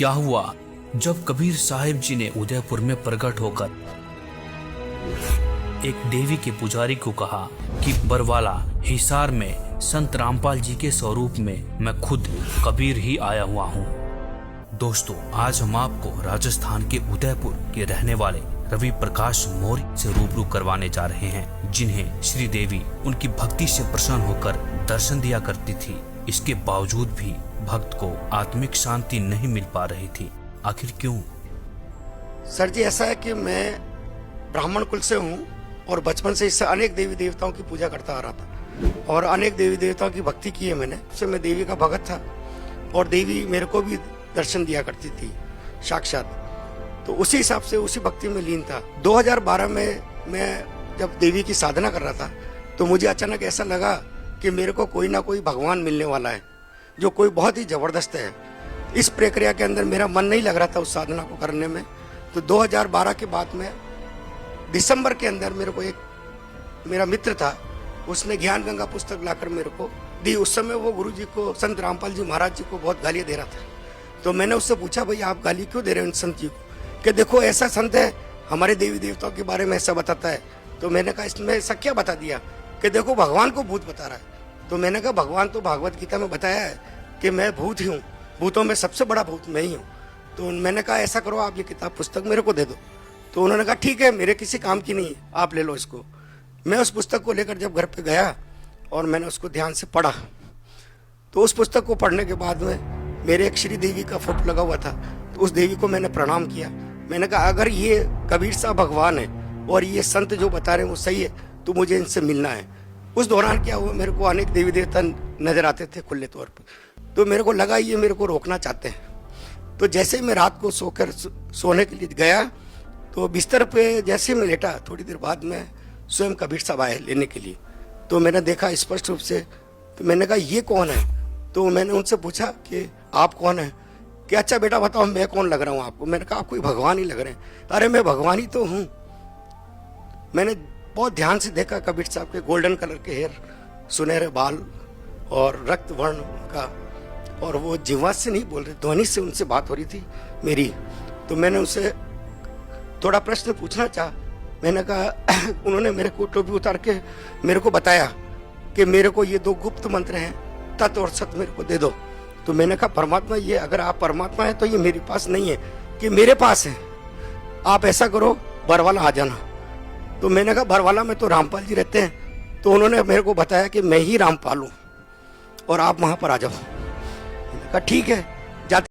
क्या हुआ जब कबीर साहिब जी ने उदयपुर में प्रकट होकर एक देवी के पुजारी को कहा कि बरवाला हिसार में संत रामपाल जी के स्वरूप में मैं खुद कबीर ही आया हुआ हूँ। दोस्तों, आज हम आपको राजस्थान के उदयपुर के रहने वाले रवि प्रकाश मौर्य से रूबरू करवाने जा रहे हैं, जिन्हें श्री देवी उनकी भक्ति से प्रसन्न होकर दर्शन दिया करती थी। इसके बावजूद भी भक्त को आत्मिक शांति नहीं मिल पा रही थी। आखिर क्यों? सर जी, ऐसा है कि मैं ब्राह्मण कुल से हूँ और बचपन से इससे अनेक देवी देवताओं की पूजा करता आ रहा था और अनेक देवी देवताओं की भक्ति की है मैंने। उससे मैं देवी का भगत था और देवी मेरे को भी दर्शन दिया करती थी साक्षात। तो उसी हिसाब से उसी भक्ति में लीन था। 2012 में मैं जब देवी की साधना कर रहा था तो मुझे अचानक ऐसा लगा कि मेरे को कोई ना कोई भगवान मिलने वाला है जो कोई बहुत ही जबरदस्त है। इस प्रक्रिया के अंदर मेरा मन नहीं लग रहा था उस साधना को करने में। तो 2012 के बाद में दिसंबर के अंदर मेरे को एक मेरा मित्र था, उसने ज्ञान गंगा पुस्तक लाकर मेरे को दी। उस समय वो गुरु जी को, संत रामपाल जी महाराज जी को बहुत गालियाँ दे रहा था। तो मैंने उससे पूछा, भाई आप गाली क्यों दे रहे हो इन संत जी को? कि देखो ऐसा संत है, हमारे देवी देवताओं के बारे में ऐसा बताता है। तो मैंने कहा इसमें ऐसा क्या बता दिया? कि देखो भगवान को भूत बता रहा है। तो मैंने कहा भगवान तो भागवत गीता में बताया है कि मैं भूत ही हूँ, भूतों में सबसे बड़ा भूत मैं ही हूँ। तो मैंने कहा ऐसा करो, आप ये किताब पुस्तक मेरे को दे दो। तो उन्होंने कहा ठीक है, मेरे किसी काम की नहीं है, आप ले लो इसको। मैं उस पुस्तक को लेकर जब घर पे गया और मैंने उसको ध्यान से पढ़ा, तो उस पुस्तक को पढ़ने के बाद में मेरे एक श्री देवी का फोटो लगा हुआ था। तो उस देवी को मैंने प्रणाम किया। मैंने कहा अगर ये कबीर साहब भगवान है और ये संत जो बता रहे हैं वो सही है तो मुझे इनसे मिलना है। उस दौरान क्या हुआ, मेरे को अनेक देवी देवता नजर आते थे खुले तौर पर। तो मेरे को लगा ये मेरे को रोकना चाहते हैं। तो जैसे ही मैं रात को सोने के लिए गया तो बिस्तर पे जैसे मैं लेटा, थोड़ी देर बाद में स्वयं कबीर साहब आए लेने के लिए। तो मैंने देखा स्पष्ट रूप से। तो मैंने कहा ये कौन है? तो मैंने उनसे पूछा कि आप कौन है? कि अच्छा बेटा बताओ मैं कौन लग रहा हूँ आपको? मैंने कहा आप कोई भगवान ही लग रहे हैं। अरे मैं भगवान ही तो हूँ। मैंने बहुत ध्यान से देखा कबीर साहब के गोल्डन कलर के हेयर, सुनहरे बाल और रक्त वर्ण का, और वो जिह्वा से नहीं बोल रहे, ध्वनि से उनसे बात हो रही थी मेरी। तो मैंने उनसे थोड़ा प्रश्न पूछना चाहा। मैंने कहा उन्होंने मेरे को टोपी उतार के मेरे को बताया कि मेरे को ये 2 गुप्त मंत्र हैं, तत् और सत मेरे को दे दो। तो मैंने कहा परमात्मा, ये अगर आप परमात्मा है तो ये मेरे पास नहीं है, कि मेरे पास है। आप ऐसा करो बरवाला आ जाना। तो मैंने कहा बरवाला में तो रामपाल जी रहते हैं। तो उन्होंने मेरे को बताया कि मैं ही रामपाल हूँ और आप वहाँ पर आ जाओ। मैंने कहा ठीक है।